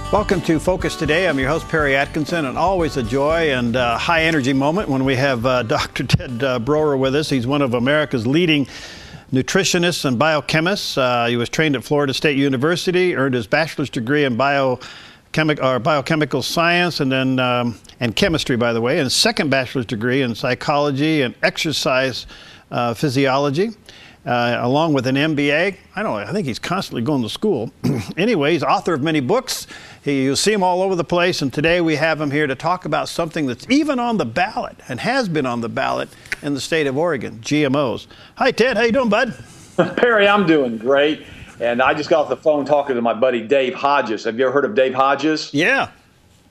Welcome to Focus Today. I'm your host, Perry Atkinson, and always a joy and high energy moment when we have Dr. Ted Broer with us. He's one of America's leading nutritionists and biochemists. He was trained at Florida State University, earned his bachelor's degree in biochemical science and then and chemistry, by the way, and his second bachelor's degree in psychology and exercise physiology. Along with an MBA. I think he's constantly going to school. Anyway, he's author of many books. You'll see him all over the place, and today we have him here to talk about something that's even on the ballot and has been on the ballot in the state of Oregon, GMOs. Hi, Ted. How you doing, bud? Perry, I'm doing great, and I just got off the phone talking to my buddy Dave Hodges. Have you ever heard of Dave Hodges? Yeah.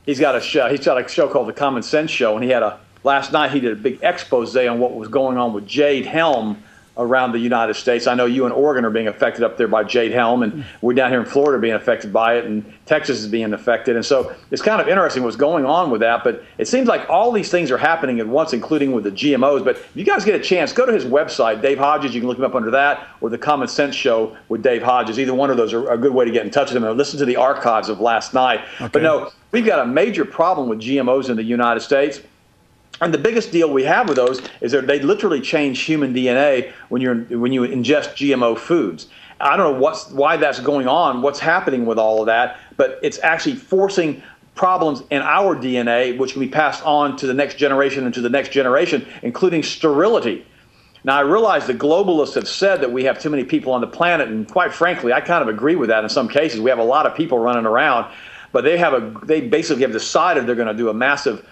He's got a show called The Common Sense Show, and last night he did a big expose on what was going on with jade helm around the United States. I know you in Oregon are being affected up there by jade helm, and we're down here in Florida being affected by it, and Texas is being affected. And so it's kind of interesting what's going on with that, but it seems like all these things are happening at once, including with the GMOs. But if you guys get a chance, go to his website, Dave Hodges. You can look him up under that, or The Common Sense Show with Dave Hodges. Either one of those are a good way to get in touch with him, or listen to the archives of last night. Okay. But no, we've got a major problem with GMOs in the United States. And the biggest deal we have with those is that they literally change human DNA when you ingest GMO foods. I don't know why that's going on, what's happening with all of that, but it's actually forcing problems in our DNA, which can be passed on to the next generation and to the next generation, including sterility. Now, I realize the globalists have said that we have too many people on the planet, and quite frankly, I kind of agree with that in some cases. We have a lot of people running around, but they basically have decided they're going to do a massive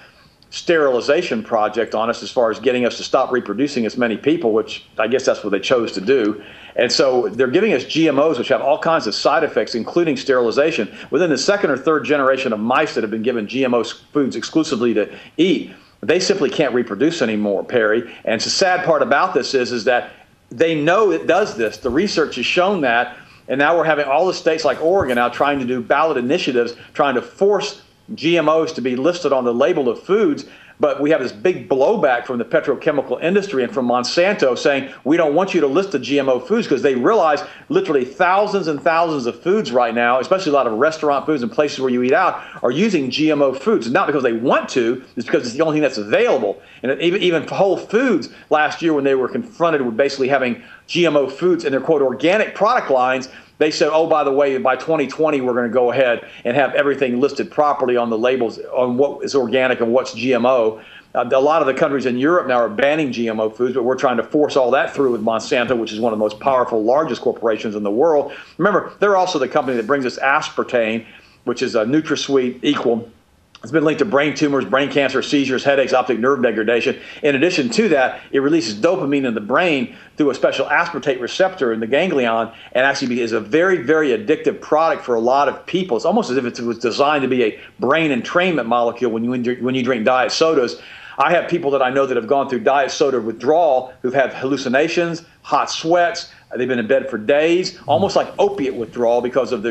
sterilization project on us as far as getting us to stop reproducing as many people, which I guess that's what they chose to do. And so they're giving us GMOs, which have all kinds of side effects, including sterilization. Within the second or third generation of mice that have been given GMO foods exclusively to eat, they simply can't reproduce anymore, Perry. And the sad part about this is that they know it does this. The research has shown that. And now we're having all the states like Oregon now trying to do ballot initiatives, trying to force GMOs to be listed on the label of foods, but we have this big blowback from the petrochemical industry and from Monsanto saying we don't want you to list the GMO foods because they realize literally thousands and thousands of foods right now, especially a lot of restaurant foods and places where you eat out, are using GMO foods. Not because they want to, it's because it's the only thing that's available. And even Whole Foods last year, when they were confronted with basically having GMO foods in their quote organic product lines, they said, oh, by the way, by 2020, we're going to go ahead and have everything listed properly on the labels on what is organic and what's GMO. A lot of the countries in Europe now are banning GMO foods, but we're trying to force all that through with Monsanto, which is one of the most powerful, largest corporations in the world. Remember, they're also the company that brings us aspartame, which is a NutraSweet equal. It's been linked to brain tumors, brain cancer, seizures, headaches, optic nerve degradation. In addition to that, it releases dopamine in the brain through a special aspartate receptor in the ganglion, and actually is a very, very addictive product for a lot of people. It's almost as if it was designed to be a brain entrainment molecule when you drink diet sodas. I have people that I know that have gone through diet soda withdrawal who've had hallucinations, hot sweats. They've been in bed for days, almost like opiate withdrawal because of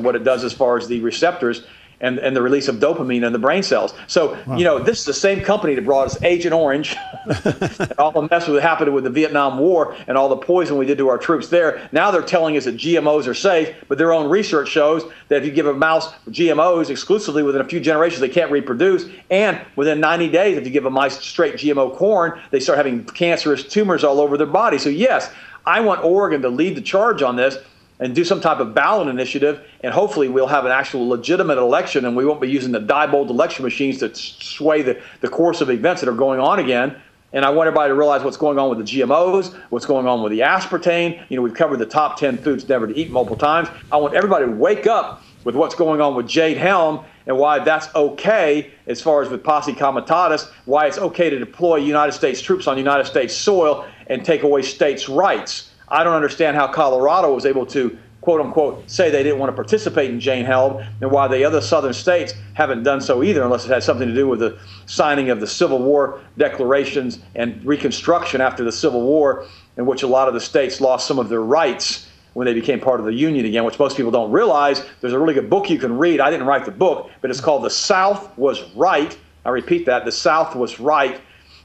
what it does as far as the receptors and the release of dopamine in the brain cells. So, wow. This is the same company that brought us Agent Orange, and all the mess that happened with the Vietnam War and all the poison we did to our troops there. Now they're telling us that GMOs are safe, but their own research shows that if you give a mouse GMOs exclusively within a few generations, they can't reproduce. And within 90 days, if you give a mice straight GMO corn, they start having cancerous tumors all over their body. So yes, I want Oregon to lead the charge on this and do some type of ballot initiative, and hopefully we'll have an actual legitimate election, and we won't be using the Diebold election machines to sway the course of events that are going on again. And I want everybody to realize what's going on with the GMOs, what's going on with the aspartame. We've covered the top 10 foods never to eat multiple times. I want everybody to wake up with what's going on with jade helm and why that's okay as far as with posse comitatus, why it's okay to deploy United States troops on United States soil and take away states' rights. I don't understand how Colorado was able to, quote unquote, say they didn't want to participate in jade helm, and why the other southern states haven't done so either, unless it had something to do with the signing of the Civil War declarations and Reconstruction after the Civil War, in which a lot of the states lost some of their rights when they became part of the Union again, which most people don't realize. There's a really good book you can read. I didn't write the book, but it's called The South Was Right. I repeat that, The South Was Right.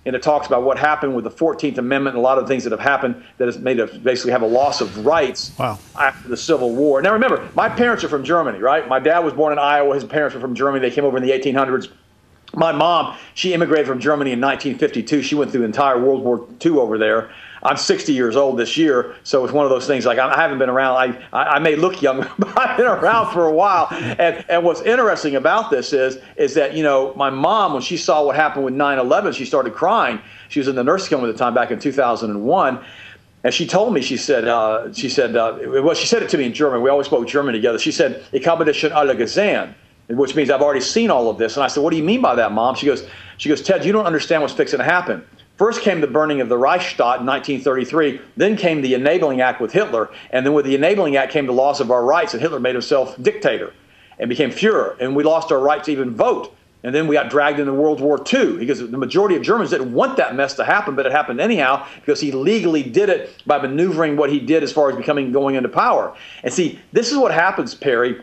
and it talks about what happened with the 14th Amendment and a lot of things that have happened that has made us basically have a loss of rights after the Civil War. Now remember, my parents are from Germany, right? My dad was born in Iowa. His parents were from Germany. They came over in the 1800s. My mom, she immigrated from Germany in 1952. She went through the entire World War II over there. I'm 60 years old this year, so it's one of those things like I haven't been around. I may look young, but I've been around for a while. And what's interesting about this is that, you know, my mom, when she saw what happened with 9/11, she started crying. She was in the nursing home at the time back in 2001. And she told me, she said it to me in German. We always spoke German together. She said, "Ich habe das schon alle gesehen," which means I've already seen all of this. And I said, "What do you mean by that, Mom?" She goes, "Ted, you don't understand what's fixing to happen. First came the burning of the Reichsstadt in 1933. Then came the Enabling Act with Hitler. And then with the Enabling Act came the loss of our rights, and Hitler made himself dictator and became Führer. And we lost our right to even vote. And then we got dragged into World War II because the majority of Germans didn't want that mess to happen, but it happened anyhow because he legally did it by maneuvering what he did as far as going into power." And see, this is what happens, Perry,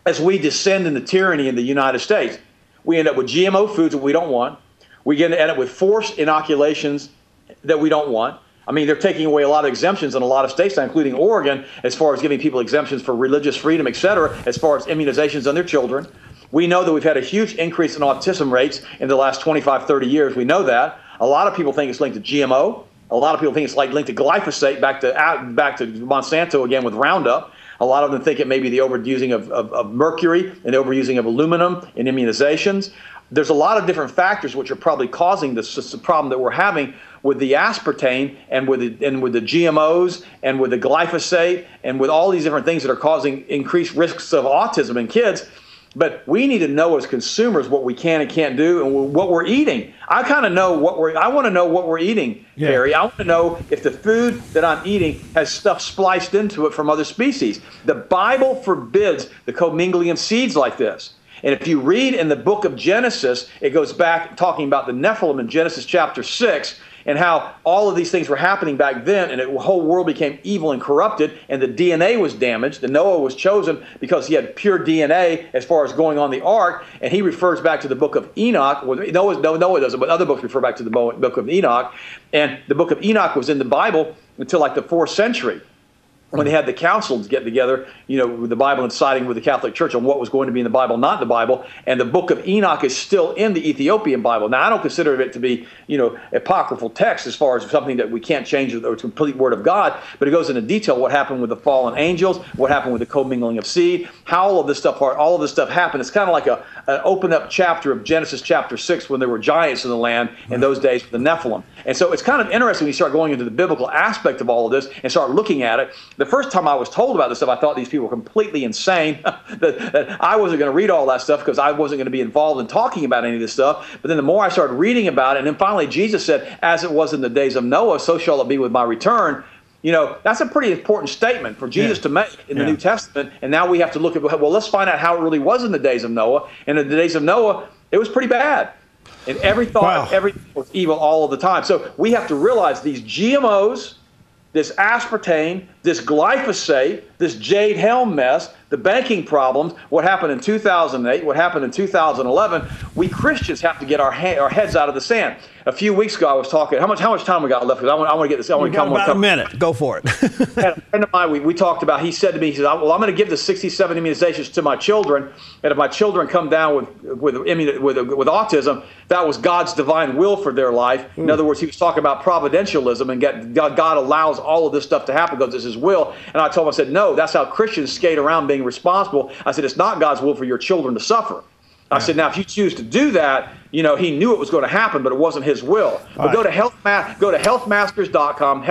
as we descend into tyranny in the United States. We end up with GMO foods that we don't want. We end up with forced inoculations that we don't want. I mean, they're taking away a lot of exemptions in a lot of states, including Oregon, as far as giving people exemptions for religious freedom, et cetera, as far as immunizations on their children. We know that we've had a huge increase in autism rates in the last 25, 30 years. We know that. A lot of people think it's linked to GMO. A lot of people think it's linked to glyphosate, back to Monsanto again with Roundup. A lot of them think it may be the overusing of mercury and the overusing of aluminum in immunizations. There's a lot of different factors which are probably causing this problem that we're having with the aspartame and with the GMOs and with the glyphosate and with all these different things that are causing increased risks of autism in kids. But we need to know as consumers what we can and can't do and what we're eating. I kind of know I want to know what we're eating, Barry. I want to know if the food that I'm eating has stuff spliced into it from other species. The Bible forbids the commingling of seeds like this. And if you read in the book of Genesis, it goes back talking about the Nephilim in Genesis chapter 6 and how all of these things were happening back then, and the whole world became evil and corrupted, and the DNA was damaged. And Noah was chosen because he had pure DNA as far as going on the ark, and he refers back to the book of Enoch. Well, Noah doesn't, but other books refer back to the book of Enoch. And the book of Enoch was in the Bible until like the 4th century, when they had the councils get together, you know, with the Bible and siding with the Catholic Church on what was going to be in the Bible, not in the Bible. And the book of Enoch is still in the Ethiopian Bible. Now, I don't consider it to be, you know, apocryphal text as far as something that we can't change or complete Word of God, but it goes into detail what happened with the fallen angels, what happened with the commingling of seed, how all of this stuff happened. It's kind of like an open-up chapter of Genesis chapter 6 when there were giants in the land in those days, the Nephilim. And so it's kind of interesting when you start going into the biblical aspect of all of this and start looking at it. The first time I was told about this stuff, I thought these people were completely insane, that I wasn't going to read all that stuff because I wasn't going to be involved in talking about any of this stuff. But then the more I started reading about it, and then finally Jesus said, "As it was in the days of Noah, so shall it be with my return." You know, that's a pretty important statement for Jesus to make in the New Testament. And now we have to look at, well, let's find out how it really was in the days of Noah. And in the days of Noah, it was pretty bad. And every thought, everything was evil all of the time. So we have to realize these GMOs, this aspartame, this glyphosate, this Jade Helm mess, the banking problems, what happened in 2008, what happened in 2011, we Christians have to get our heads out of the sand. A few weeks ago, I was talking. How much time we got left? Because I want to get this. We got about a minute. Go for it. And a friend of mine, we talked about. He said to me, he said, "Well, I'm going to give the 67 immunizations to my children, and if my children come down with autism, that was God's divine will for their life." In other words, he was talking about providentialism and God allows all of this stuff to happen because it's His will. And I told him, I said, "No, that's how Christians skate around being responsible." I said, "It's not God's will for your children to suffer." I said, "Now, if you choose to do that, you know, He knew it was going to happen, but it wasn't His will." But go to healthmasters.com,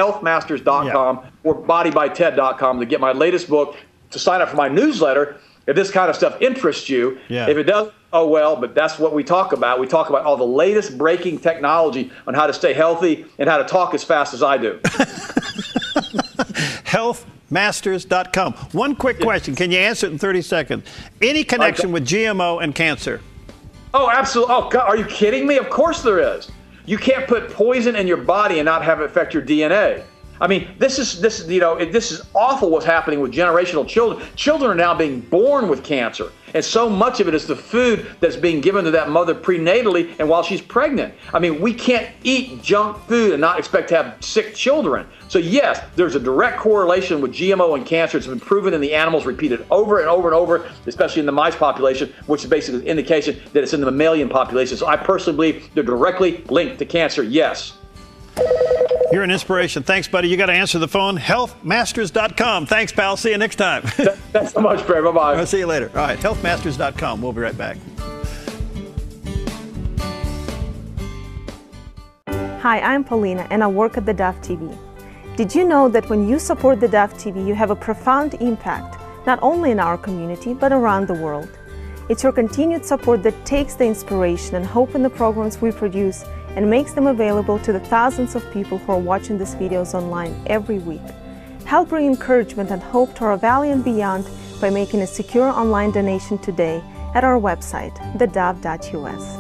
or bodybyted.com to get my latest book, to sign up for my newsletter if this kind of stuff interests you. If it doesn't, oh well, but that's what we talk about. We talk about all the latest breaking technology on how to stay healthy and how to talk as fast as I do. Healthmasters.com. One quick question. Can you answer it in 30 seconds? Any connection with GMO and cancer? Oh, absolutely. Oh, God, are you kidding me? Of course there is. You can't put poison in your body and not have it affect your DNA. I mean, this is awful what's happening with generational children. Children are now being born with cancer. And so much of it is the food that's being given to that mother prenatally and while she's pregnant. I mean, we can't eat junk food and not expect to have sick children. So yes, there's a direct correlation with GMO and cancer. It's been proven in the animals, repeated over and over and over, especially in the mice population, which is basically an indication that it's in the mammalian population. So I personally believe they're directly linked to cancer, yes. You're an inspiration. Thanks, buddy. You got to answer the phone. Healthmasters.com. Thanks, pal. See you next time. Thanks so much, Barry. Bye-bye. I'll see you later. All right, healthmasters.com. We'll be right back. Hi, I'm Paulina, and I work at theDove TV. Did you know that when you support theDove TV, you have a profound impact, not only in our community, but around the world? It's your continued support that takes the inspiration and hope in the programs we produce and makes them available to the thousands of people who are watching these videos online every week. Help bring encouragement and hope to our valley and beyond by making a secure online donation today at our website, thedove.us.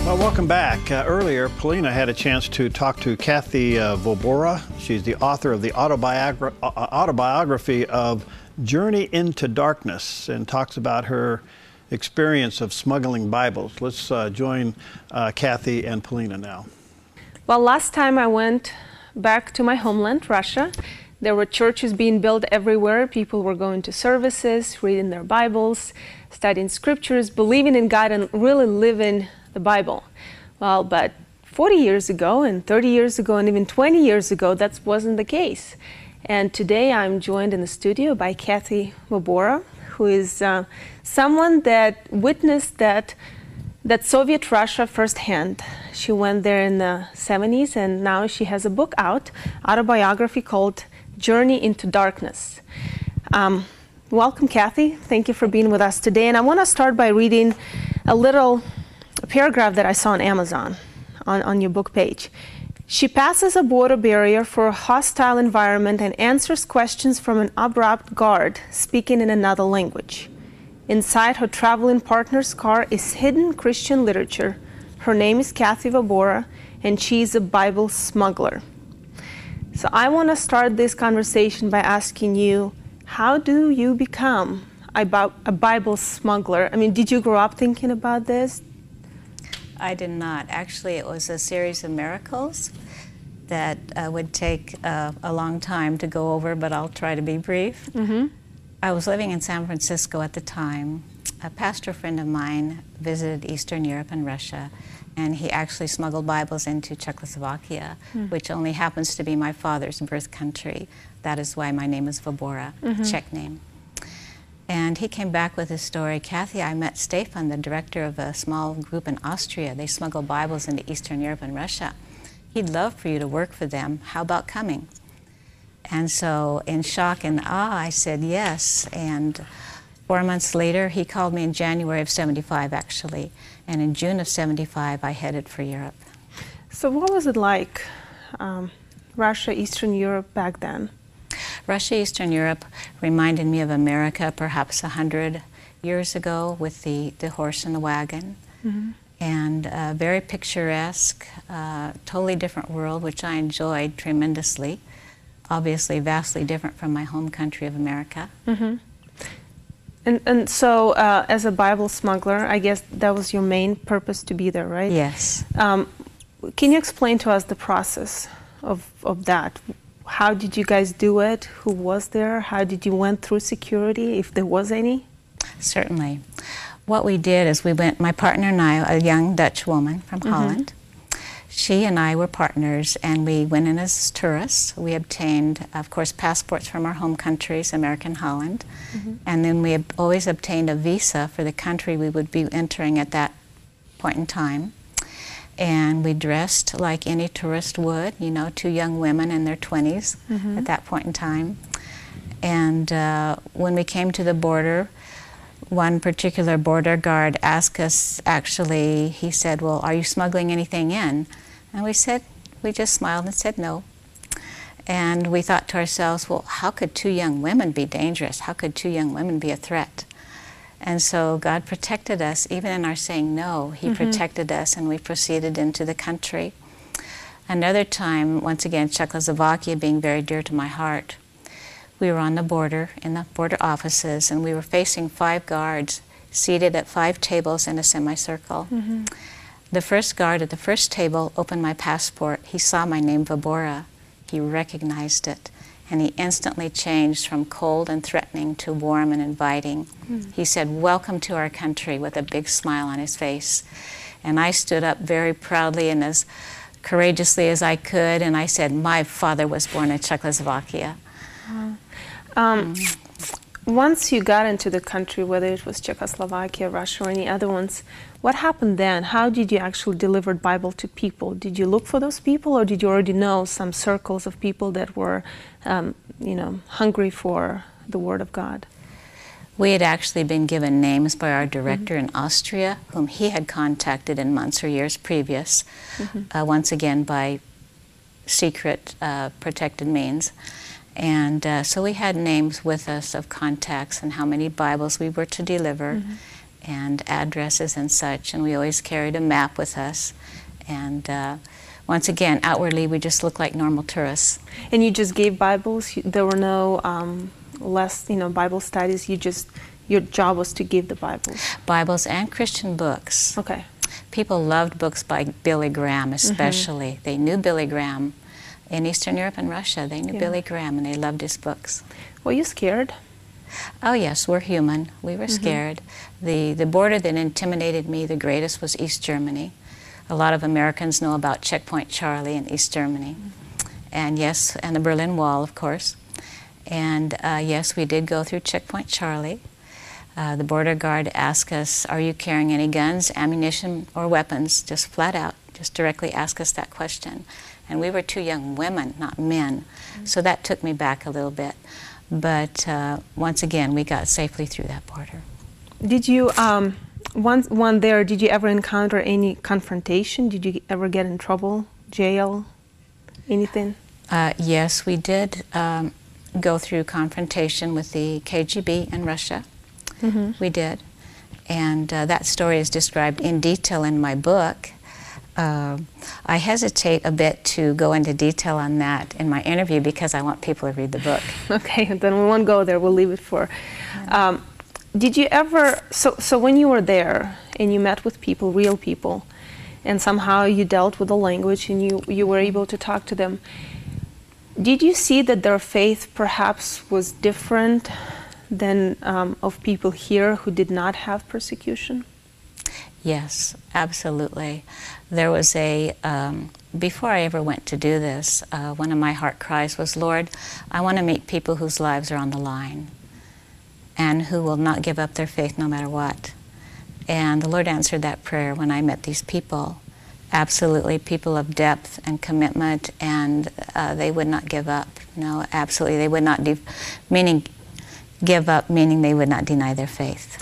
Well, welcome back. Earlier, Paulina had a chance to talk to Kathy Vobora. She's the author of the autobiography of Journey into Darkness, and talks about her experience of smuggling Bibles. Let's join Kathy and Paulina now. Well, last time I went back to my homeland, Russia, there were churches being built everywhere. People were going to services, reading their Bibles, studying scriptures, believing in God, and really living the Bible. Well, but 40 years ago, and 30 years ago, and even 20 years ago, that wasn't the case. And today I'm joined in the studio by Kathy Vobora, who is someone that witnessed that Soviet Russia firsthand. She went there in the 70s, and now she has a book out, autobiography called Journey into Darkness. Welcome, Kathy. Thank you for being with us today. And I want to start by reading a paragraph that I saw on Amazon on your book page. She passes a border barrier for a hostile environment and answers questions from an abrupt guard speaking in another language. Inside her traveling partner's car is hidden Christian literature. Her name is Kathy Vobora, and she is a Bible smuggler. So I want to start this conversation by asking you, how do you become a Bible smuggler? I mean, did you grow up thinking about this? I did not. Actually, it was a series of miracles that would take a long time to go over, but I'll try to be brief. Mm-hmm. I was living in San Francisco at the time. A pastor friend of mine visited Eastern Europe and Russia, and he actually smuggled Bibles into Czechoslovakia, which only happens to be my father's birth country. That is why my name is Vobora, Czech name. And he came back with his story. Kathy, I met Stefan, the director of a small group in Austria. They smuggle Bibles into Eastern Europe and Russia. He'd love for you to work for them. How about coming? And so in shock and awe, I said yes. And 4 months later, he called me in January of '75, actually. And in June of '75, I headed for Europe. So what was it like, Russia, Eastern Europe back then? Russia, Eastern Europe reminded me of America perhaps 100 years ago with the horse and the wagon. And very picturesque, totally different world, which I enjoyed tremendously. Obviously vastly different from my home country of America. And so as a Bible smuggler, I guess that was your main purpose to be there, right? Yes. Can you explain to us the process of that? How did you guys do it? Who was there? How did you went through security, if there was any? Certainly. What we did is we went, my partner and I, a young Dutch woman from Holland, she and I were partners, and we went in as tourists. We obtained, of course, passports from our home countries, America and Holland, and then we always obtained a visa for the country we would be entering at that point in time. And we dressed like any tourist would, you know, two young women in their 20s at that point in time. And when we came to the border, one particular border guard asked us, actually, he said, well, are you smuggling anything in? And we just smiled and said no. And we thought to ourselves, well, how could two young women be dangerous? How could two young women be a threat? And so God protected us. Even in our saying no, He protected us, and we proceeded into the country. Another time, once again, Czechoslovakia being very dear to my heart, we were on the border, in the border offices, and we were facing 5 guards seated at 5 tables in a semicircle. The first guard at the first table opened my passport. He saw my name, Vobora. He recognized it, and he instantly changed from cold and threatening to warm and inviting. He said, "Welcome to our country," with a big smile on his face. And I stood up very proudly and as courageously as I could, and I said, "My father was born in Czechoslovakia." Once you got into the country, whether it was Czechoslovakia, Russia, or any other ones, what happened then? How did you actually deliver the Bible to people? Did you look for those people, or did you already know some circles of people that were, hungry for the Word of God? We had actually been given names by our director in Austria, whom he had contacted in months or years previous, once again by secret, protected means. And so we had names with us of contacts and how many Bibles we were to deliver and addresses and such. And we always carried a map with us. And once again, outwardly, we just looked like normal tourists. And you just gave Bibles? There were no Bible studies? Your job was to give the Bibles? Bibles and Christian books. Okay. People loved books by Billy Graham, especially. They knew Billy Graham. In Eastern Europe and Russia, they knew Billy Graham, and they loved his books. Were you scared? Oh yes, we're human. We were scared. The border that intimidated me the greatest was East Germany. A lot of Americans know about Checkpoint Charlie in East Germany. And yes, and the Berlin Wall, of course. And yes, we did go through Checkpoint Charlie. The border guard asked us, "Are you carrying any guns, ammunition, or weapons?" Just flat out, just directly asked us that question. And we were 2 young women, not men. So that took me back a little bit. But once again, we got safely through that border. Did you, one there, did you ever encounter any confrontation? Did you ever get in trouble, jail, anything? Yes, we did go through confrontation with the KGB in Russia. We did. And that story is described in detail in my book. I hesitate a bit to go into detail on that in my interview because I want people to read the book. Okay, then we won't go there. We'll leave it for. Did you ever? So when you were there and you met with people, real people, and somehow you dealt with the language and you were able to talk to them, did you see that their faith perhaps was different than of people here who did not have persecution? Yes, absolutely. There was before I ever went to do this, one of my heart cries was, "Lord, I want to meet people whose lives are on the line and who will not give up their faith no matter what." And the Lord answered that prayer when I met these people. Absolutely, people of depth and commitment, and they would not give up. No, absolutely, they would not give up, meaning they would not deny their faith.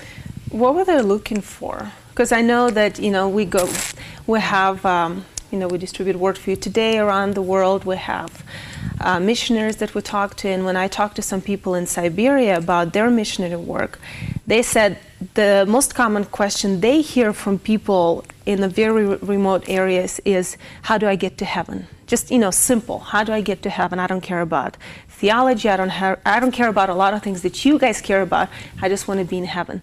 What were they looking for? Because I know that we distribute Word for You Today around the world. We have missionaries that we talk to, and when I talk to some people in Siberia about their missionary work, they said the most common question they hear from people in the very remote areas is, "How do I get to heaven?" Just simple. How do I get to heaven? I don't care about theology. I don't care about a lot of things that you guys care about. I just want to be in heaven.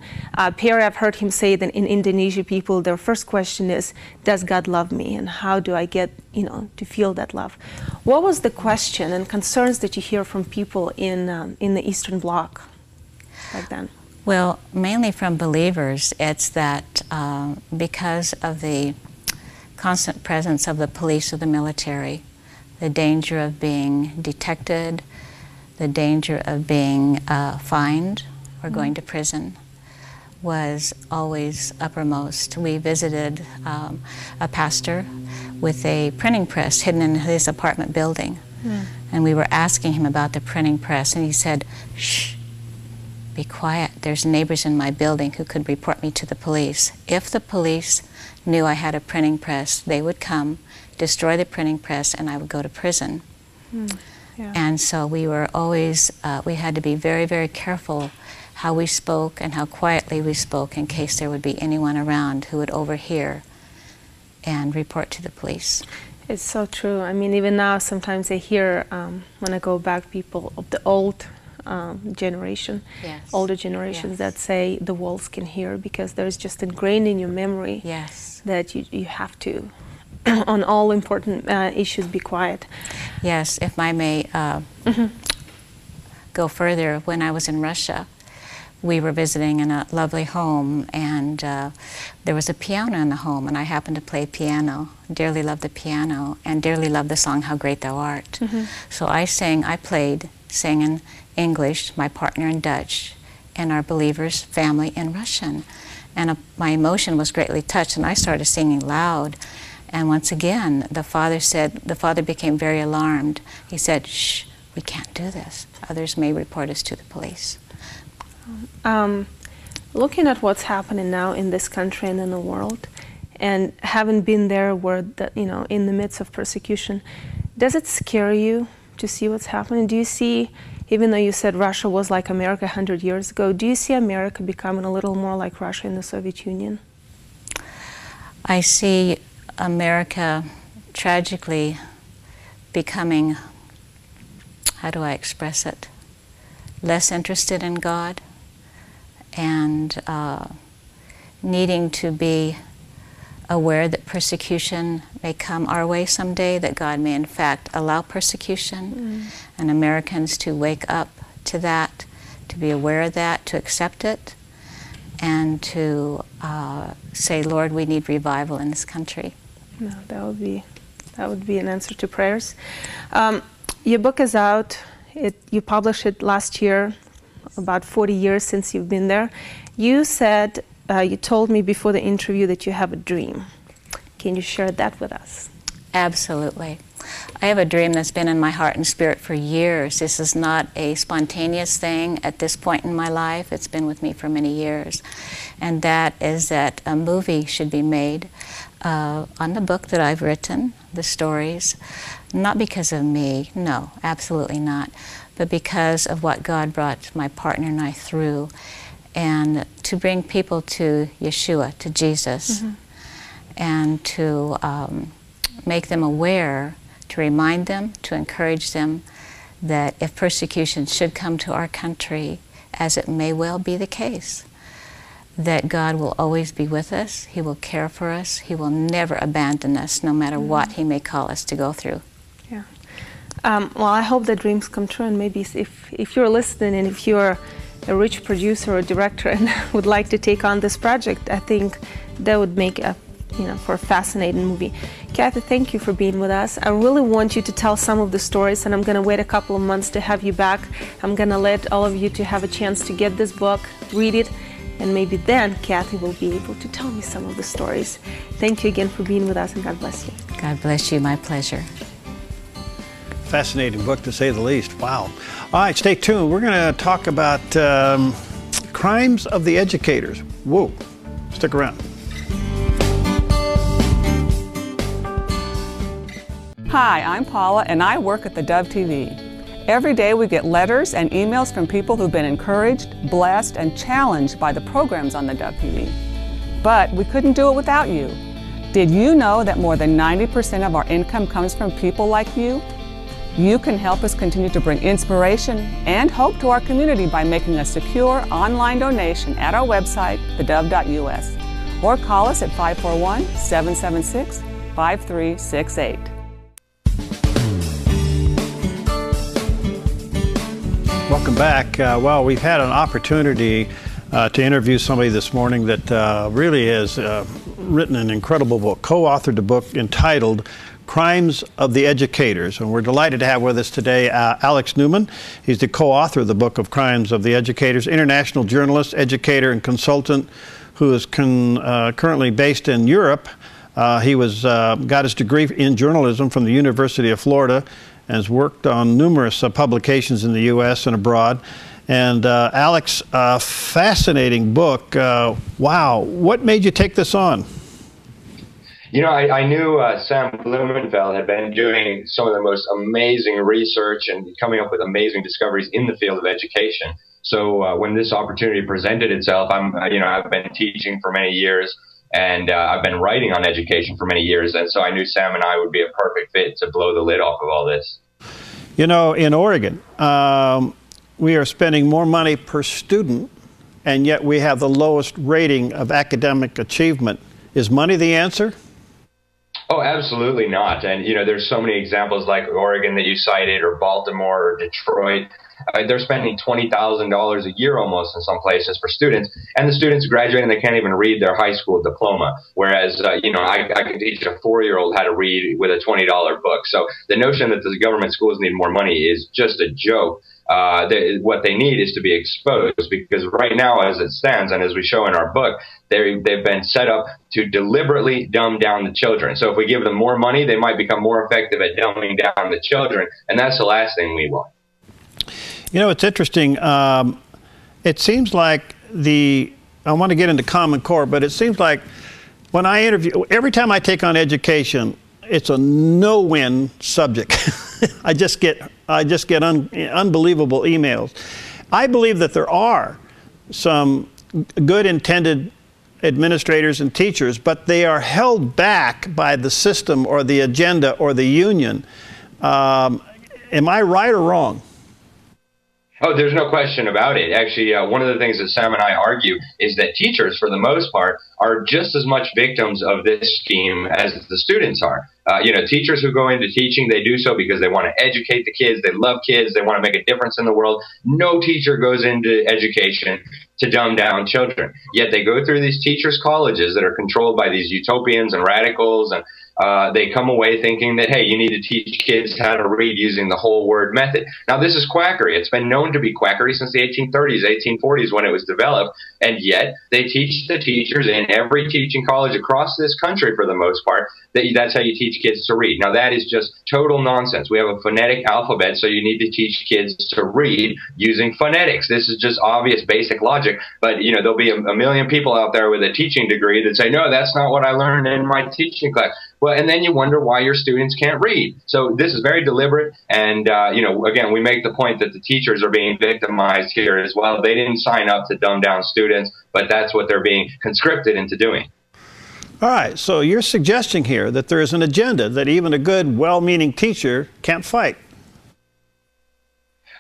Perry, I've heard him say that in Indonesia, people, their first question is, "Does God love me? And how do I get, to feel that love?" What was the question and concerns that you hear from people in the Eastern Bloc back then? Well, mainly from believers, it's that because of the constant presence of the police or the military, the danger of being detected, the danger of being fined or going to prison was always uppermost. We visited a pastor with a printing press hidden in his apartment building, and we were asking him about the printing press, and he said, "Shh, be quiet. There's neighbors in my building who could report me to the police. If the police knew I had a printing press, they would come, destroy the printing press, and I would go to prison." And so we were always, we had to be very, very careful how we spoke and how quietly we spoke in case there would be anyone around who would overhear and report to the police. It's so true. I mean, even now, sometimes I hear, when I go back, people of the old generation, Yes. older generations, Yes. that say the walls can hear, because there's just ingrained in your memory Yes. that you have to, on all important issues, be quiet. Yes, if I may go further, when I was in Russia, we were visiting in a lovely home, and there was a piano in the home, and I happened to play piano, dearly loved the piano, and dearly loved the song How Great Thou Art. So I sang in English, my partner in Dutch, and our believers' family in Russian. And my emotion was greatly touched, and I started singing loud. And once again, the father became very alarmed. He said, "Shh, we can't do this. Others may report us to the police." Looking at what's happening now in this country and in the world, and having been there where, in the midst of persecution, does it scare you to see what's happening? Do you see, even though you said Russia was like America 100 years ago, do you see America becoming a little more like Russia in the Soviet Union? I see America tragically becoming, how do I express it, less interested in God, and needing to be aware that persecution may come our way someday, that God may in fact allow persecution, and Americans to wake up to that, to be aware of that, to accept it, and to say, Lord, we need revival in this country. No, that would be an answer to prayers. Your book is out. You published it last year, about 40 years since you've been there. You said, you told me before the interview that you have a dream. Can you share that with us? Absolutely. I have a dream that's been in my heart and spirit for years. This is not a spontaneous thing at this point in my life. It's been with me for many years. And that is that a movie should be made on the book that I've written, the stories, not because of me, no, absolutely not, but because of what God brought my partner and I through, and to bring people to Yeshua, to Jesus, and to make them aware, to remind them, to encourage them that if persecution should come to our country, as it may well be the case, that God will always be with us, He will care for us, He will never abandon us, no matter what He may call us to go through. Yeah. Well, I hope that dreams come true, and maybe if you're listening, and if you're a rich producer or director and would like to take on this project, I think that would make for a fascinating movie. Kathy, thank you for being with us. I really want you to tell some of the stories, and I'm going to wait a couple of months to have you back. I'm going to let all of you to have a chance to get this book, read it, and maybe then Kathy will be able to tell me some of the stories. Thank you again for being with us, and God bless you. God bless you, my pleasure. Fascinating book, to say the least. Wow. All right, stay tuned. We're going to talk about crimes of the educators. Whoa. Stick around. Hi, I'm Paula, and I work at theDove TV. Every day we get letters and emails from people who've been encouraged, blessed, and challenged by the programs on theDove TV. But we couldn't do it without you. Did you know that more than 90% of our income comes from people like you? You can help us continue to bring inspiration and hope to our community by making a secure online donation at our website, thedove.us, or call us at 541-776-5368. Welcome back. Well, we've had an opportunity to interview somebody this morning that really has written an incredible book, co-authored a book entitled Crimes of the Educators. And we're delighted to have with us today Alex Newman. He's the co-author of the book of Crimes of the Educators, international journalist, educator, and consultant who is currently based in Europe. He got his degree in journalism from the University of Florida and has worked on numerous publications in the U.S. and abroad. And Alex, fascinating book. Wow. What made you take this on? You know, I knew Sam Blumenfeld had been doing some of the most amazing research and coming up with amazing discoveries in the field of education. So when this opportunity presented itself, I've been teaching for many years, and I've been writing on education for many years. And so I knew Sam and I would be a perfect fit to blow the lid off of all this. You know, in Oregon, we are spending more money per student, and yet we have the lowest rating of academic achievement. Is money the answer? Oh, absolutely not. And, there's so many examples like Oregon that you cited, or Baltimore, or Detroit. They're spending $20,000 a year almost in some places for students, and the students graduate and they can't even read their high school diploma. Whereas, I can teach a 4-year-old how to read with a $20 book. So the notion that the government schools need more money is just a joke. What they need is to be exposed, because right now, as it stands, and as we show in our book, they've been set up to deliberately dumb down the children. So if we give them more money, they might become more effective at dumbing down the children, and that's the last thing we want. You know, it's interesting. It seems like I want to get into Common Core, but it seems like when I interview, every time I take on education, it's a no-win subject. I just get unbelievable emails. I believe that there are some good intended administrators and teachers, but they are held back by the system or the agenda or the union. Am I right or wrong? Oh, there's no question about it. Actually, one of the things that Sam and I argue is that teachers, for the most part, are just as much victims of this scheme as the students are. Teachers who go into teaching, they do so because they want to educate the kids. They love kids. They want to make a difference in the world. No teacher goes into education to dumb down children. Yet they go through these teachers' colleges that are controlled by these utopians and radicals, and they come away thinking that, hey, you need to teach kids how to read using the whole word method. Now, this is quackery. It's been known to be quackery since the 1830s, 1840s when it was developed, and yet they teach the teachers in every teaching college across this country, for the most part, that's how you teach kids to read. Now, that is just total nonsense. We have a phonetic alphabet, so you need to teach kids to read using phonetics. This is just obvious basic logic, but, there'll be a million people out there with a teaching degree that say, no, that's not what I learned in my teaching class. Well, and then you wonder why your students can't read. So this is very deliberate. And, again, we make the point that the teachers are being victimized here as well. They didn't sign up to dumb down students, but that's what they're being conscripted into doing. All right. So you're suggesting here that there is an agenda that even a good, well-meaning teacher can't fight.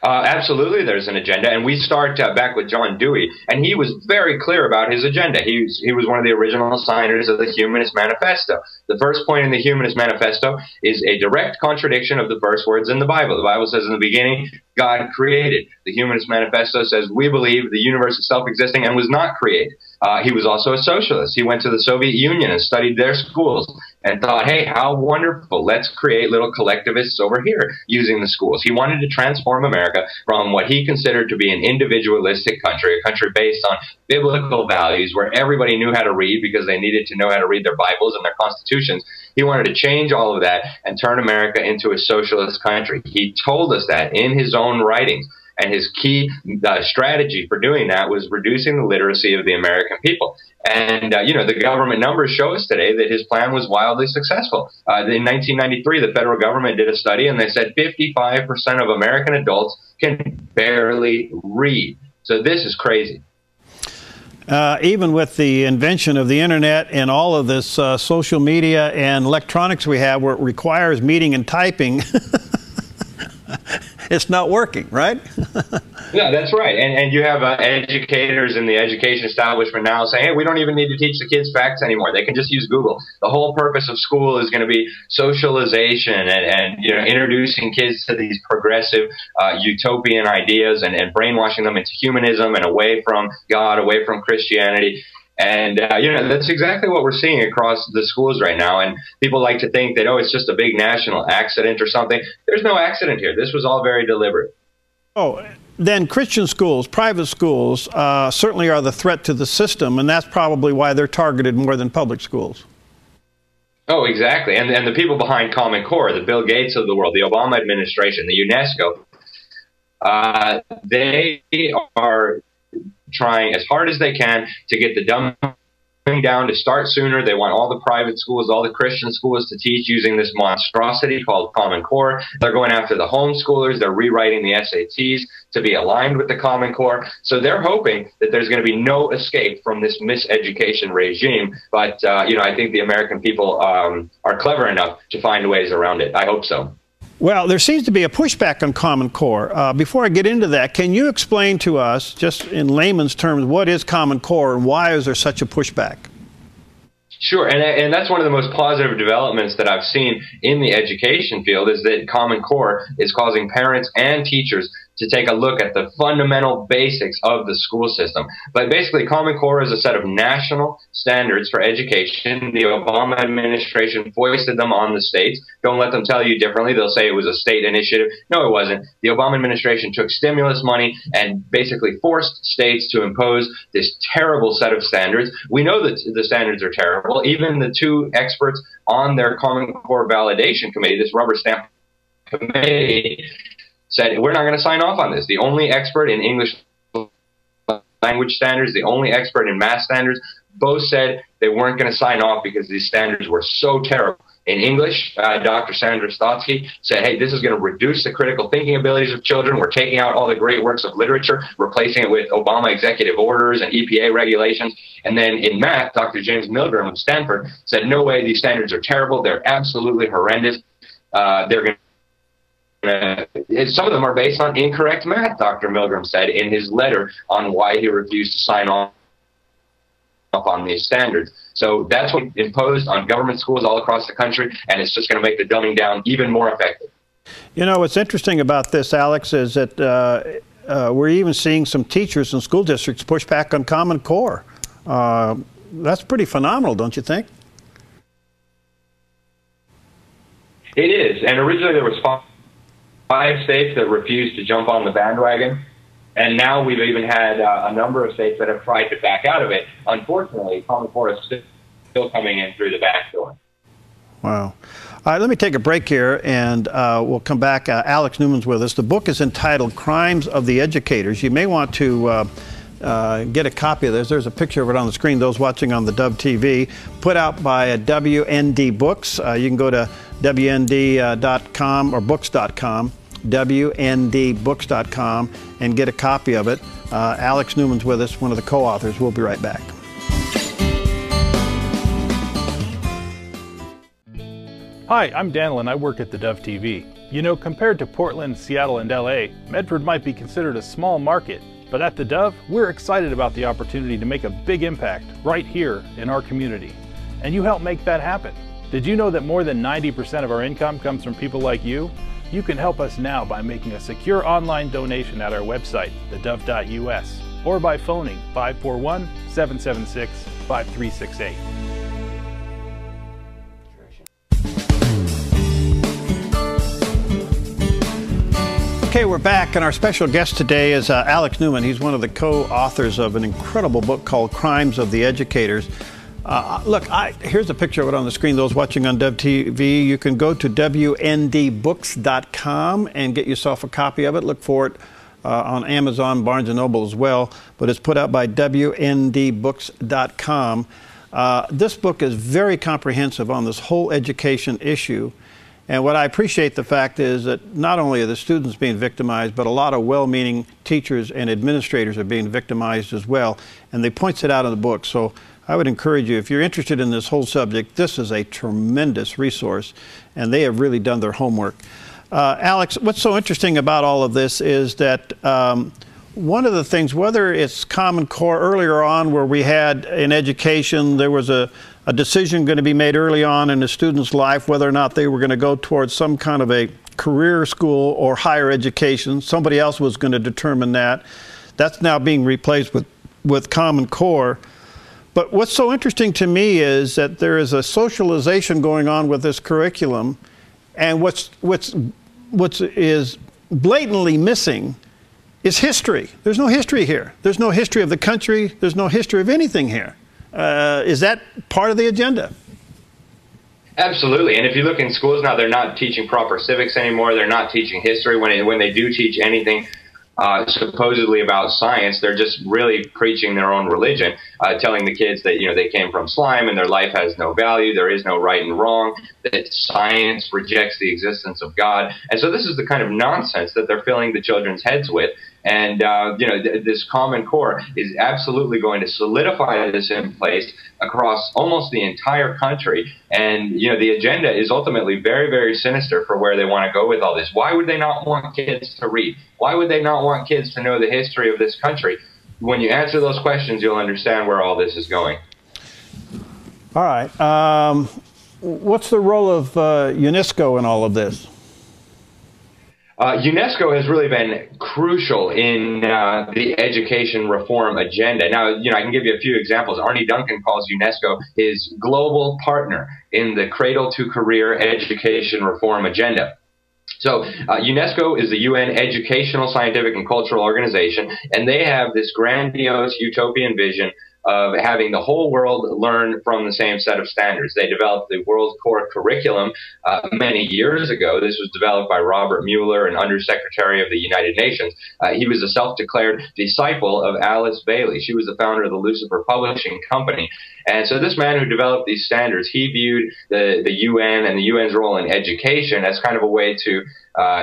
Absolutely, there's an agenda, and we start back with John Dewey, and he was very clear about his agenda. He was one of the original signers of the Humanist Manifesto. The first point in the Humanist Manifesto is a direct contradiction of the first words in the Bible. The Bible says in the beginning, God created. The Humanist Manifesto says we believe the universe is self-existing and was not created. He was also a socialist. He went to the Soviet Union and studied their schools and thought, hey, how wonderful. Let's create little collectivists over here using the schools. He wanted to transform America from what he considered to be an individualistic country, a country based on biblical values where everybody knew how to read because they needed to know how to read their Bibles and their constitutions. He wanted to change all of that and turn America into a socialist country. He told us that in his own writings. And his key strategy for doing that was reducing the literacy of the American people. And, the government numbers show us today that his plan was wildly successful. In 1993, the federal government did a study, and they said 55% of American adults can barely read. So this is crazy. Even with the invention of the internet and all of this social media and electronics we have, where it requires meeting and typing, it's not working, right? Yeah, that's right. And you have educators in the education establishment now saying, hey, we don't even need to teach the kids facts anymore. They can just use Google. The whole purpose of school is going to be socialization and introducing kids to these progressive utopian ideas and brainwashing them into humanism and away from God, away from Christianity. And, that's exactly what we're seeing across the schools right now. And people like to think that, oh, it's just a big national accident or something. There's no accident here. This was all very deliberate. Oh, then Christian schools, private schools, certainly are the threat to the system, and that's probably why they're targeted more than public schools. Oh, exactly. And the people behind Common Core, the Bill Gates of the world, the Obama administration, the UNESCO, they are trying as hard as they can to get the dumb down to start sooner. They want all the private schools, all the Christian schools to teach using this monstrosity called Common Core. They're going after the homeschoolers. They're rewriting the SATs to be aligned with the Common Core. So they're hoping that there's going to be no escape from this miseducation regime. But, I think the American people are clever enough to find ways around it. I hope so. Well, there seems to be a pushback on Common Core. Before I get into that, can you explain to us, just in layman's terms, what is Common Core and why is there such a pushback? Sure, and that's one of the most positive developments that I've seen in the education field is that Common Core is causing parents and teachers to take a look at the fundamental basics of the school system. But basically, Common Core is a set of national standards for education. The Obama administration foisted them on the states. Don't let them tell you differently. They'll say it was a state initiative. No, it wasn't. The Obama administration took stimulus money and basically forced states to impose this terrible set of standards. We know that the standards are terrible. Even the two experts on their Common Core validation committee, this rubber stamp committee, said, we're not going to sign off on this. The only expert in English language standards, the only expert in math standards, both said they weren't going to sign off because these standards were so terrible. In English, Dr. Sandra Stotsky said, hey, this is going to reduce the critical thinking abilities of children. We're taking out all the great works of literature, replacing it with Obama executive orders and EPA regulations. And then in math, Dr. James Milgram of Stanford said, no way, these standards are terrible. They're absolutely horrendous. They're going some of them are based on incorrect math, Dr. Milgram said in his letter on why he refused to sign off on these standards. So that's what imposed on government schools all across the country, and it's just going to make the dumbing down even more effective. You know, what's interesting about this, Alex, is that we're even seeing some teachers and school districts push back on Common Core. That's pretty phenomenal, don't you think? It is, and originally there was 5 states that refused to jump on the bandwagon, and now we've even had a number of states that have tried to back out of it. Unfortunately, Common Core is still coming in through the back door. Wow. All right, let me take a break here, and we'll come back. Alex Newman's with us. The book is entitled Crimes of the Educators. You may want to get a copy of this. There's a picture of it on the screen, those watching on the Dove TV, put out by WND Books. You can go to WND.com or books.com, WNDbooks.com, and get a copy of it. Alex Newman's with us, one of the co-authors. We'll be right back. Hi, I'm Daniel and I work at the Dove TV. You know, compared to Portland, Seattle, and LA, Medford might be considered a small market, but at the Dove, we're excited about the opportunity to make a big impact right here in our community. And you help make that happen. Did you know that more than 90% of our income comes from people like you? You can help us now by making a secure online donation at our website, thedove.us, or by phoning 541-776-5368. Okay, we're back, and our special guest today is Alex Newman. He's one of the co-authors of an incredible book called Crimes of the Educators. Look, here's a picture of it on the screen. Those watching on Dove TV, you can go to WNDbooks.com and get yourself a copy of it. Look for it on Amazon, Barnes & Noble as well, but it's put out by WNDbooks.com. This book is very comprehensive on this whole education issue. And what I appreciate the fact is that not only are the students being victimized, but a lot of well-meaning teachers and administrators are being victimized as well. And they points it out in the book. So I would encourage you, if you're interested in this whole subject, this is a tremendous resource, and they have really done their homework. Alex, what's so interesting about all of this is that one of the things, whether it's Common Core earlier on where we had in education, there was a decision going to be made early on in a student's life whether or not they were going to go towards some kind of a career school or higher education. Somebody else was going to determine that. That's now being replaced with Common Core. But what's so interesting to me is that there is a socialization going on with this curriculum, and what is blatantly missing is history. There's no history here. There's no history of the country. There's no history of anything here. Is that part of the agenda? Absolutely. And if you look in schools now, they're not teaching proper civics anymore. They're not teaching history. When they do teach anything, supposedly about science. They're just really preaching their own religion, telling the kids that, they came from slime and their life has no value. There is no right and wrong, that science rejects the existence of God. And so this is the kind of nonsense that they're filling the children's heads with. And, this Common Core is absolutely going to solidify this in place across almost the entire country. And, the agenda is ultimately very, very sinister for where they want to go with all this. Why would they not want kids to read? Why would they not want kids to know the history of this country? When you answer those questions, you'll understand where all this is going. All right. What's the role of UNESCO in all of this? UNESCO has really been crucial in the education reform agenda. Now, I can give you a few examples. Arne Duncan calls UNESCO his global partner in the cradle-to-career education reform agenda. So UNESCO is the UN educational, scientific, and cultural organization, and they have this grandiose utopian vision of having the whole world learn from the same set of standards. They developed the World Core Curriculum many years ago. This was developed by Robert Mueller, an Undersecretary of the United Nations. He was a self-declared disciple of Alice Bailey. She was the founder of the Lucifer Publishing Company. And so this man who developed these standards, he viewed the UN and the UN's role in education as kind of a way to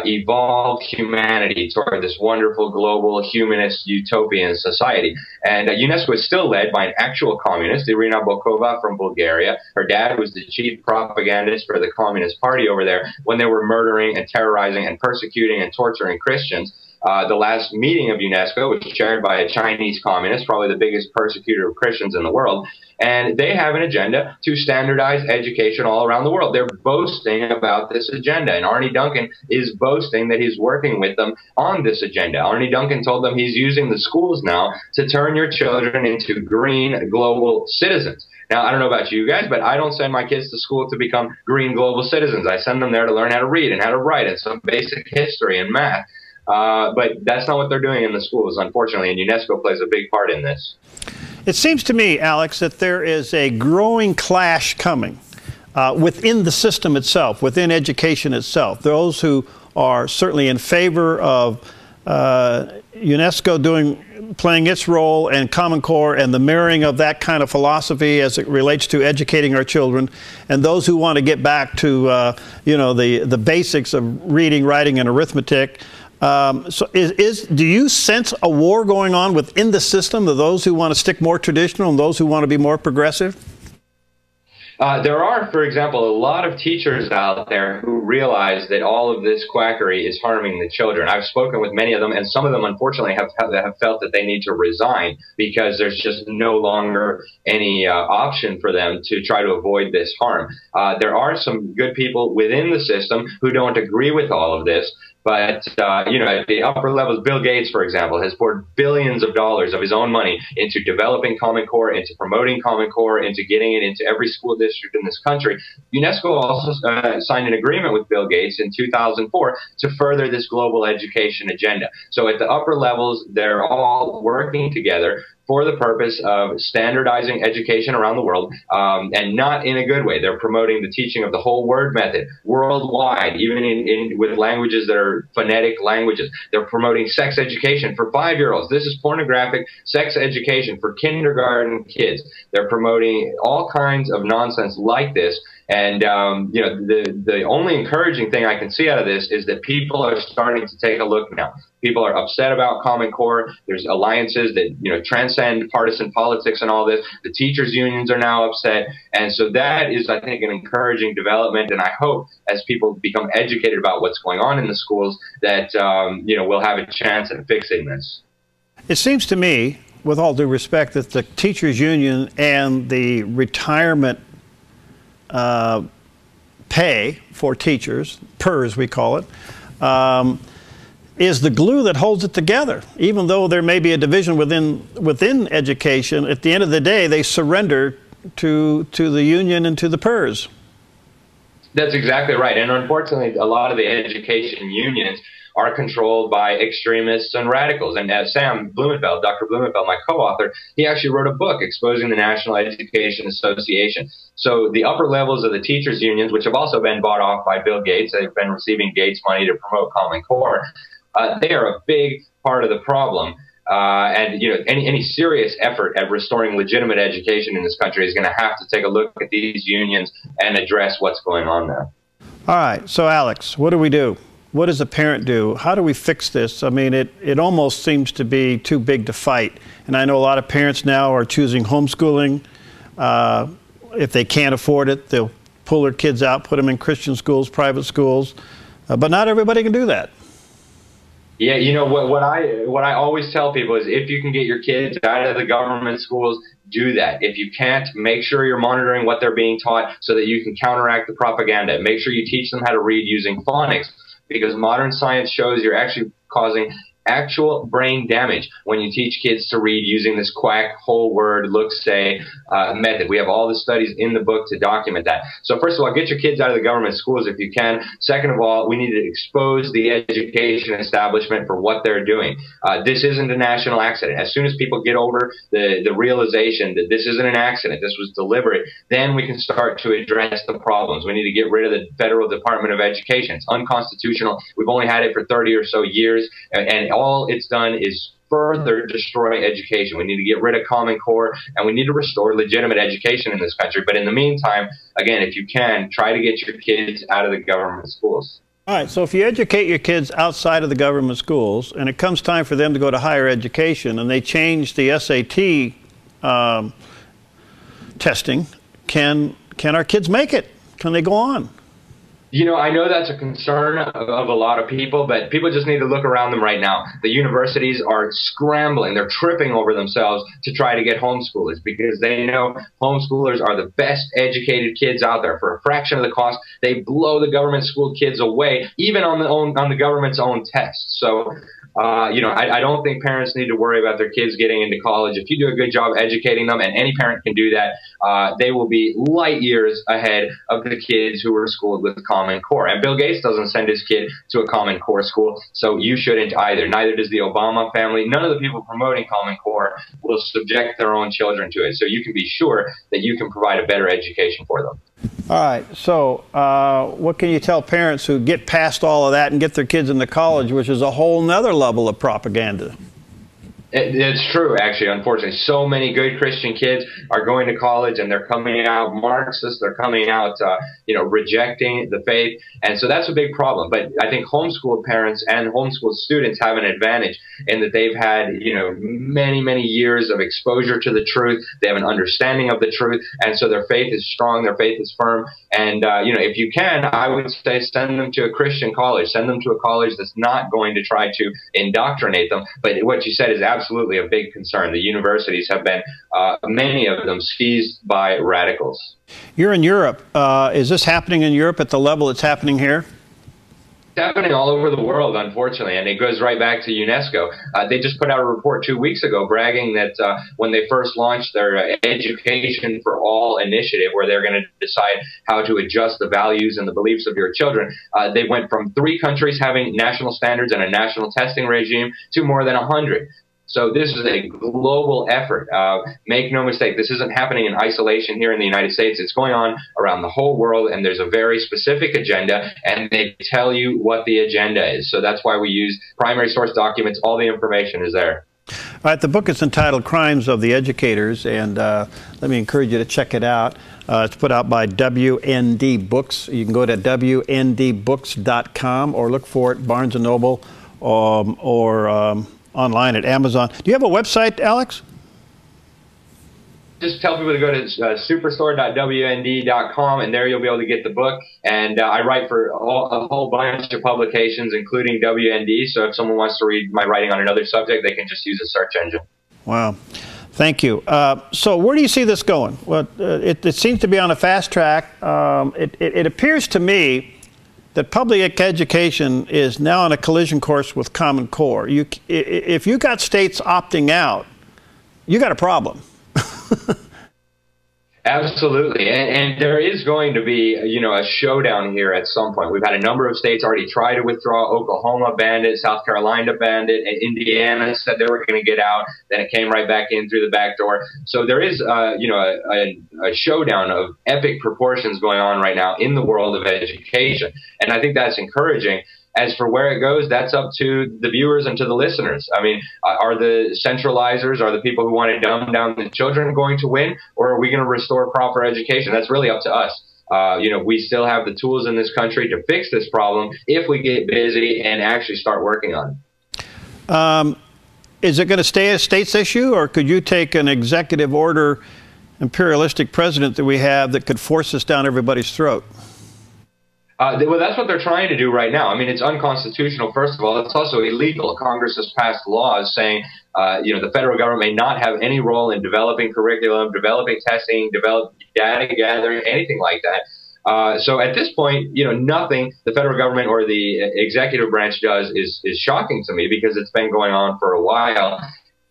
evolve humanity toward this wonderful global humanist utopian society. And UNESCO is still led by an actual communist, Irina Bokova from Bulgaria. Her dad was the chief propagandist for the Communist Party over there when they were murdering and terrorizing and persecuting and torturing Christians. The last meeting of UNESCO was chaired by a Chinese communist, probably the biggest persecutor of Christians in the world. And they have an agenda to standardize education all around the world. They're boasting about this agenda. And Arne Duncan is boasting that he's working with them on this agenda. Arne Duncan told them he's using the schools now to turn your children into green global citizens. Now, I don't know about you guys, but I don't send my kids to school to become green global citizens. I send them there to learn how to read and how to write and some basic history and math. But that's not what they're doing in the schools, unfortunately, and UNESCO plays a big part in this. It seems to me, Alex, that there is a growing clash coming within the system itself, within education itself. Those who are certainly in favor of UNESCO playing its role and Common Core and the mirroring of that kind of philosophy as it relates to educating our children, and those who want to get back to the basics of reading, writing, and arithmetic. So do you sense a war going on within the system of those who want to stick more traditional and those who want to be more progressive? There are, for example, a lot of teachers out there who realize that all of this quackery is harming the children. I've spoken with many of them, and some of them, unfortunately, have felt that they need to resign because there's just no longer any option for them to try to avoid this harm. There are some good people within the system who don't agree with all of this. But, at the upper levels, Bill Gates, for example, has poured billions of dollars of his own money into developing Common Core, into promoting Common Core, into getting it into every school district in this country. UNESCO also signed an agreement with Bill Gates in 2004 to further this global education agenda. So at the upper levels, they're all working together for the purpose of standardizing education around the world, and not in a good way. They're promoting the teaching of the whole word method worldwide, even with languages that are phonetic languages. They're promoting sex education for 5-year-olds. This is pornographic sex education for kindergarten kids. They're promoting all kinds of nonsense like this. And, the only encouraging thing I can see out of this is that people are starting to take a look now. People are upset about Common Core. There's alliances that, transcend partisan politics and all this. The teachers' unions are now upset. And so that is, I think, an encouraging development. And I hope as people become educated about what's going on in the schools that, we'll have a chance at fixing this. It seems to me, with all due respect, that the teachers' union and the retirement pay for teachers, PERS we call it, is the glue that holds it together. Even though there may be a division within education, at the end of the day, they surrender to the union and to the PERS. That's exactly right. And unfortunately, a lot of the education unions are controlled by extremists and radicals. And Sam Blumenfeld, Dr. Blumenfeld, my co-author, he actually wrote a book exposing the National Education Association. So the upper levels of the teachers' unions, which have also been bought off by Bill Gates, they've been receiving Gates money to promote Common Core. they are a big part of the problem. And any serious effort at restoring legitimate education in this country is going to have to take a look at these unions and address what's going on there. All right. So, Alex, what do we do? What does a parent do? How do we fix this? I mean, it almost seems to be too big to fight. And I know a lot of parents now are choosing homeschooling. If they can't afford it, they'll pull their kids out, put them in Christian schools, private schools. But not everybody can do that. Yeah, what I always tell people is if you can get your kids out of the government schools, do that. If you can't, make sure you're monitoring what they're being taught so that you can counteract the propaganda. Make sure you teach them how to read using phonics, because modern science shows you're actually causing actual brain damage when you teach kids to read using this quack, whole word, look, say method. We have all the studies in the book to document that. So first of all, get your kids out of the government schools if you can. Second of all, we need to expose the education establishment for what they're doing. This isn't a national accident. As soon as people get over the realization that this isn't an accident, this was deliberate, then we can start to address the problems. We need to get rid of the Federal Department of Education. It's unconstitutional. We've only had it for 30 or so years, and all it's done is further destroy education. We need to get rid of Common Core, and we need to restore legitimate education in this country. But in the meantime, again, if you can, try to get your kids out of the government schools. All right, so if you educate your kids outside of the government schools, and it comes time for them to go to higher education, and they change the SAT testing, can our kids make it? Can they go on? I know that's a concern of a lot of people, but people just need to look around them right now. The universities are scrambling. They're tripping over themselves to try to get homeschoolers because they know homeschoolers are the best educated kids out there. For a fraction of the cost, they blow the government school kids away, even on the government's own tests. So I don't think parents need to worry about their kids getting into college. If you do a good job educating them, and any parent can do that, they will be light years ahead of the kids who were schooled with the Common Core. And Bill Gates doesn't send his kid to a Common Core school, so you shouldn't either. Neither does the Obama family. None of the people promoting Common Core will subject their own children to it. So you can be sure that you can provide a better education for them. All right, so what can you tell parents who get past all of that and get their kids into college, which is a whole nother level of propaganda? It's true, actually, unfortunately. So many good Christian kids are going to college and they're coming out Marxist, they're coming out, rejecting the faith. And so that's a big problem. But I think homeschooled parents and homeschooled students have an advantage in that they've had, many, many years of exposure to the truth. They have an understanding of the truth. And so their faith is strong, their faith is firm. And, if you can, I would say send them to a Christian college. Send them to a college that's not going to try to indoctrinate them. But what you said is absolutely a big concern. The universities have been, many of them, seized by radicals. You're in Europe. Is this happening in Europe at the level it's happening here? It's happening all over the world, unfortunately, and it goes right back to UNESCO. They just put out a report 2 weeks ago bragging that when they first launched their Education for All initiative, where they're going to decide how to adjust the values and the beliefs of your children, they went from 3 countries having national standards and a national testing regime to more than 100. So this is a global effort. Make no mistake, this isn't happening in isolation here in the United States. It's going on around the whole world, and there's a very specific agenda, and they tell you what the agenda is. So that's why we use primary source documents. All the information is there. All right, the book is entitled Crimes of the Educators, and let me encourage you to check it out. It's put out by WND Books. You can go to WNDbooks.com or look for it, Barnes & Noble, or online at Amazon. Do you have a website, Alex? Just tell people to go to superstore.wnd.com, and there you'll be able to get the book. And I write for a whole bunch of publications, including WND. So if someone wants to read my writing on another subject, they can just use a search engine. Wow. Thank you. So where do you see this going? Well, it seems to be on a fast track. It appears to me that public education is now on a collision course with Common Core. If you got states opting out, you got a problem. Absolutely. And there is going to be, a showdown here at some point. We've had a number of states already try to withdraw. Oklahoma banned it, South Carolina banned it, and Indiana said they were going to get out. Then it came right back in through the back door. So there is, a showdown of epic proportions going on right now in the world of education. And I think that's encouraging. As for where it goes, that's up to the viewers and to the listeners. I mean, are the centralizers, are the people who want to dumb down the children going to win, or are we going to restore proper education? That's really up to us. We still have the tools in this country to fix this problem if we get busy and actually start working on it. Is it going to stay a state's issue, or could you take an executive order, imperialistic president that we have that could force this down everybody's throat? Well, that's what they're trying to do right now. I mean, it's unconstitutional, first of all. It's also illegal. Congress has passed laws saying, the federal government may not have any role in developing curriculum, developing testing, developing data gathering, anything like that. So at this point, nothing the federal government or the executive branch does is shocking to me, because it's been going on for a while.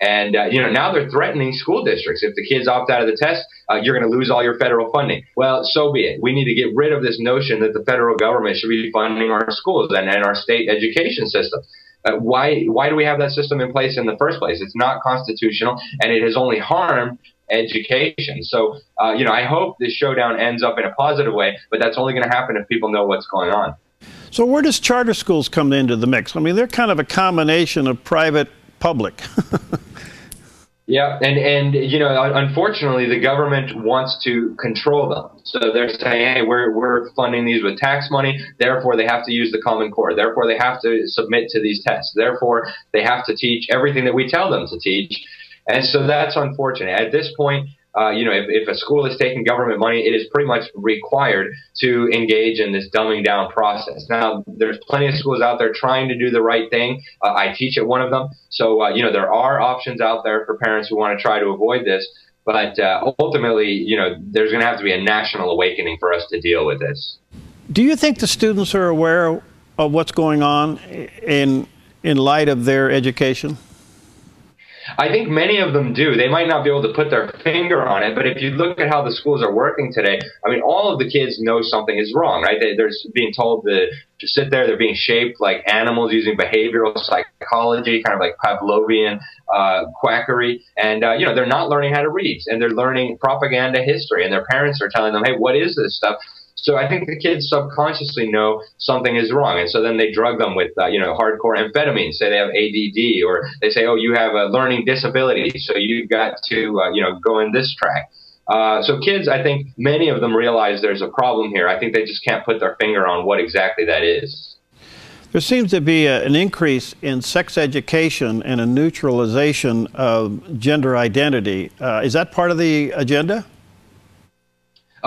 And, now they're threatening school districts. If the kids opt out of the test, you're going to lose all your federal funding. Well, so be it. We need to get rid of this notion that the federal government should be funding our schools and our state education system. Why do we have that system in place in the first place? It's not constitutional, and it has only harmed education. So, I hope this showdown ends up in a positive way, but that's only going to happen if people know what's going on. So where does charter schools come into the mix? I mean, they're kind of a combination of private, public. Yeah, and unfortunately, the government wants to control them. So they're saying, hey, we're funding these with tax money, therefore they have to use the Common Core, therefore they have to submit to these tests, therefore they have to teach everything that we tell them to teach. And so that's unfortunate. At this point, if a school is taking government money, it is pretty much required to engage in this dumbing down process. Now, there's plenty of schools out there trying to do the right thing. I teach at one of them. So, there are options out there for parents who want to try to avoid this. But ultimately, there's going to have to be a national awakening for us to deal with this. Do you think the students are aware of what's going on in light of their education? I think many of them do. They might not be able to put their finger on it, but if you look at how the schools are working today, I mean, all of the kids know something is wrong, right? They're being told to sit there. They're being shaped like animals using behavioral psychology, kind of like Pavlovian quackery. And, they're not learning how to read, and they're learning propaganda history, and their parents are telling them, hey, what is this stuff? So I think the kids subconsciously know something is wrong. And so then they drug them with, hardcore amphetamines, say they have ADD, or they say, oh, you have a learning disability, so you've got to, go in this track. So kids, I think many of them realize there's a problem here. I think they just can't put their finger on what exactly that is. There seems to be an increase in sex education and a neutralization of gender identity. Is that part of the agenda?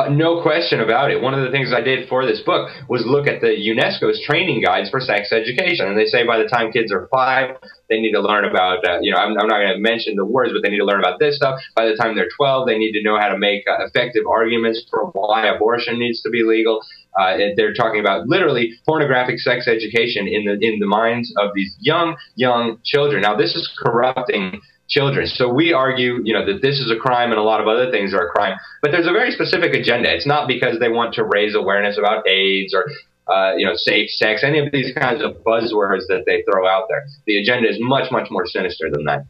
No question about it. One of the things I did for this book was look at the UNESCO's training guides for sex education. And they say by the time kids are 5, they need to learn about, I'm not going to mention the words, but they need to learn about this stuff. By the time they're 12, they need to know how to make effective arguments for why abortion needs to be legal. They're talking about literally pornographic sex education in the minds of these young children. Now, this is corrupting children. So we argue, that this is a crime and a lot of other things are a crime. But there's a very specific agenda. It's not because they want to raise awareness about AIDS or, safe sex, any of these kinds of buzzwords that they throw out there. The agenda is much, much more sinister than that.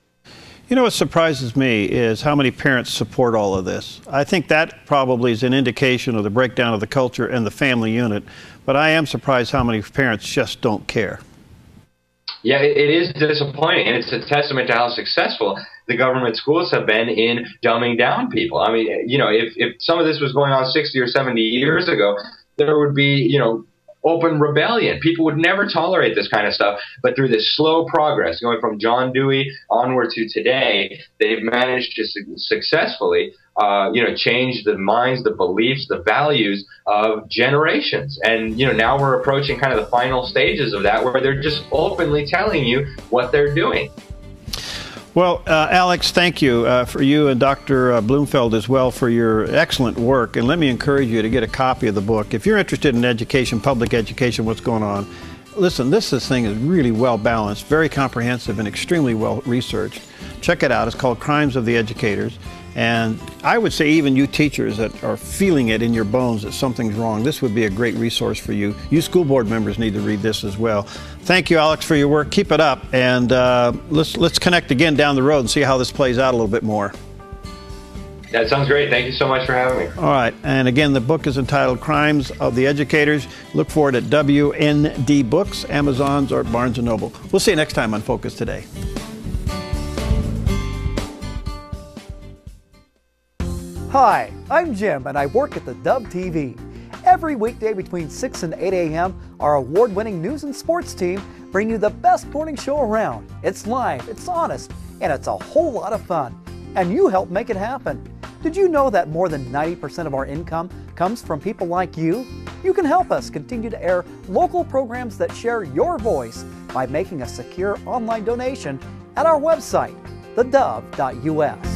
What surprises me is how many parents support all of this. I think that probably is an indication of the breakdown of the culture and the family unit. But I am surprised how many parents just don't care. Yeah, it is disappointing, and it's a testament to how successful the government schools have been in dumbing down people. I mean, if some of this was going on 60 or 70 years ago, there would be, open rebellion. People would never tolerate this kind of stuff. But through this slow progress, going from John Dewey onward to today, they've managed to successfully change the minds, the beliefs, the values of generations. And, now we're approaching kind of the final stages of that, where they're just openly telling you what they're doing. Well, Alex, thank you for you and Dr. Bloomfeld as well for your excellent work. And let me encourage you to get a copy of the book. If you're interested in education, public education, what's going on, listen, this thing is really well balanced, very comprehensive, and extremely well researched. Check it out. It's called Crimes of the Educators. And I would say even you teachers that are feeling it in your bones that something's wrong, this would be a great resource for you. You school board members need to read this as well. Thank you, Alex, for your work. Keep it up. And let's connect again down the road and see how this plays out a little bit more. That sounds great. Thank you so much for having me. All right. And again, the book is entitled Crimes of the Educators. Look for it at WND Books, Amazon's, or Barnes & Noble. We'll see you next time on Focus Today. Hi, I'm Jim, and I work at theDove TV. Every weekday between 6 and 8 a.m., our award-winning news and sports team bring you the best morning show around. It's live, it's honest, and it's a whole lot of fun. And you help make it happen. Did you know that more than 90% of our income comes from people like you? You can help us continue to air local programs that share your voice by making a secure online donation at our website, thedove.us.